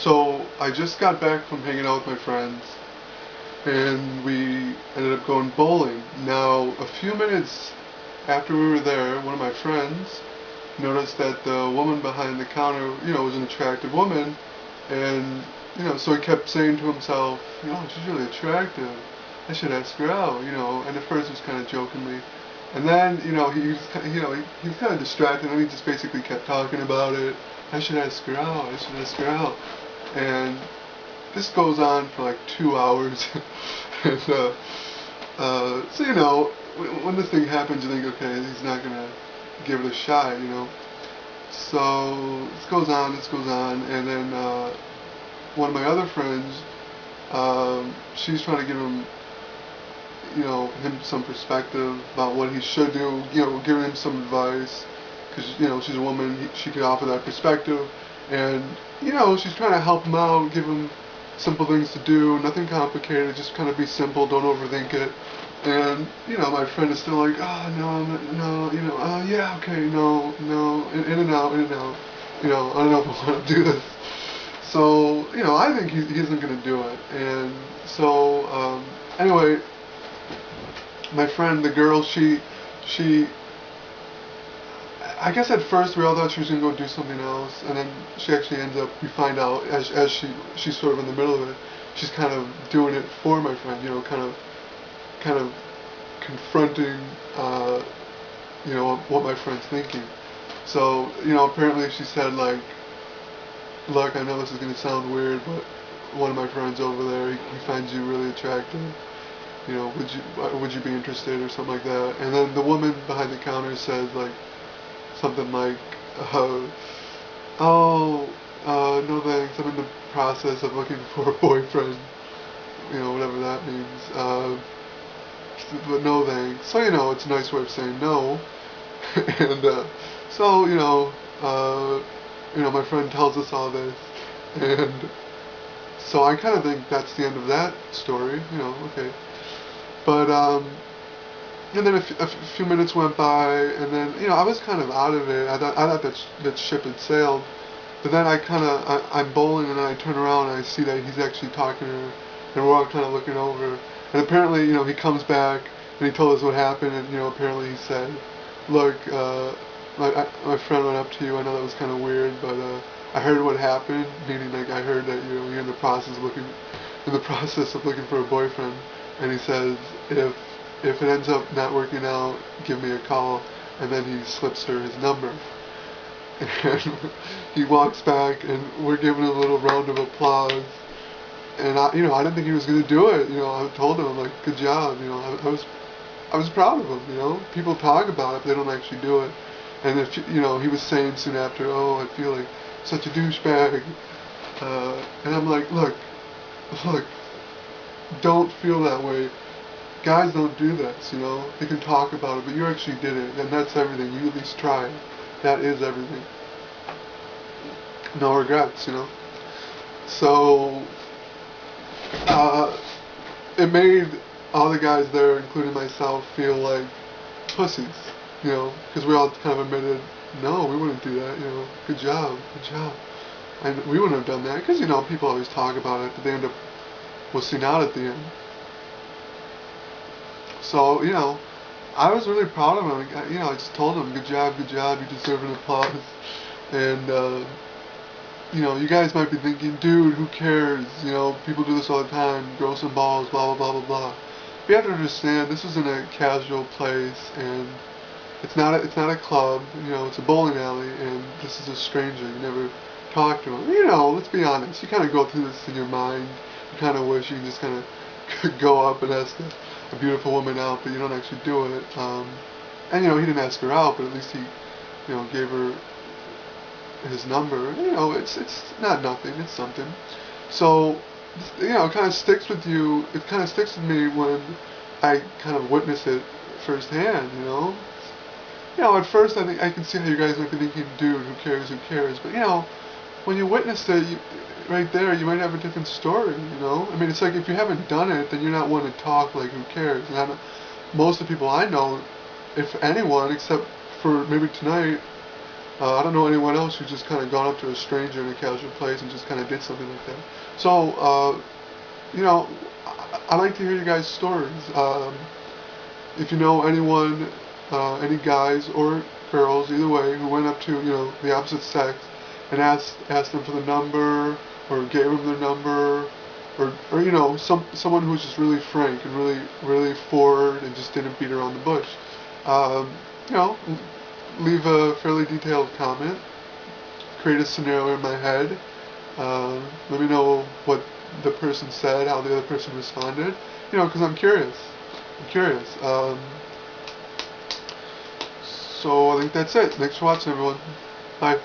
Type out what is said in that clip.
So I just got back from hanging out with my friends, and we ended up going bowling. Now, a few minutes after we were there, one of my friends noticed that the woman behind the counter, was an attractive woman, and so he kept saying to himself, she's really attractive. I should ask her out. And at first it was kind of jokingly, and then he was kind of distracted, and he just basically kept talking about it. I should ask her out. I should ask her out. And this goes on for like 2 hours. and so when this thing happens, you think, okay, he's not gonna give it a shot. So this goes on, and then one of my other friends, she's trying to give him some perspective about what he should do. Giving him some advice, because she's a woman, she could offer that perspective, and she's trying to help him out, give him simple things to do, nothing complicated, just kind of be simple, don't overthink it. And my friend is still like, oh no, no, yeah, okay, no, no, in and out, in and out. I don't know if I want to do this. So I think he isn't gonna do it. And so anyway, my friend, the girl, she I guess at first we all thought she was gonna go do something else, and then she actually ends up. We find out as she's sort of in the middle of it, she's kind of doing it for my friend. Kind of confronting, what my friend's thinking. So apparently she said like, look, I know this is gonna sound weird, but one of my friends over there, he finds you really attractive. Would you be interested or something like that? And then the woman behind the counter says like something like, oh, no thanks, I'm in the process of looking for a boyfriend, whatever that means, but no thanks. So, it's a nice way of saying no. And, so, my friend tells us all this, and so I kind of think that's the end of that story, okay. But, and then a few minutes went by, and then I was kind of out of it. I thought that ship had sailed, but then I'm bowling, and then I turn around and I see that he's actually talking to her, and we're all kind of looking over. And apparently, he comes back and he told us what happened, and apparently he said, "Look, my friend went up to you. I know that was kind of weird, but I heard what happened. Meaning, like I heard that you're in the process of looking for a boyfriend." And he says, if it ends up not working out, give me a call. And then he slips her his number. And he walks back, and we're giving a little round of applause. And I didn't think he was going to do it. I told him, I'm like, good job. I was proud of him. People talk about it, but they don't actually do it. And if he was saying soon after, oh, I feel like such a douchebag. And I'm like, look, don't feel that way. Guys don't do this, They can talk about it, but you actually did it, and that's everything. You at least tried. That is everything. No regrets, So, it made all the guys there, including myself, feel like pussies, because we all kind of admitted, no, we wouldn't do that, good job, good job. And we wouldn't have done that, because, people always talk about it, but they end up wussing out at the end. So, I was really proud of him. I just told him, good job, you deserve an applause. And, you guys might be thinking, dude, who cares? People do this all the time, grow some balls, blah, blah, blah, blah, blah. But you have to understand, this is in a casual place, and it's not a club, it's a bowling alley, and this is a stranger. You never talk to him. Let's be honest, you kind of go through this in your mind. You kind of wish you can just kind of go up and ask a beautiful woman out, but you don't actually do it. And he didn't ask her out, but at least he, gave her his number. It's not nothing. It's something. So, it kind of sticks with you. It kind of sticks with me when I kind of witness it firsthand. At first I think I can see how you guys might be thinking, dude, who cares? Who cares? But when you witness it, right there, you might have a different story, I mean, it's like if you haven't done it, then you're not one to talk like who cares. And most of the people I know, if anyone, except for maybe tonight, I don't know anyone else who just kind of gone up to a stranger in a casual place and just kind of did something like that. So, you know, I like to hear you guys' stories. If you know anyone, any guys or girls, either way, who went up to the opposite sex and asked them for the number or gave them their number, or someone who's just really frank and really forward and just didn't beat around the bush. Um, you know, leave a fairly detailed comment, create a scenario in my head. Let me know what the person said, how the other person responded. Because I'm curious. I'm curious. So I think that's it. Thanks for watching, everyone. Bye.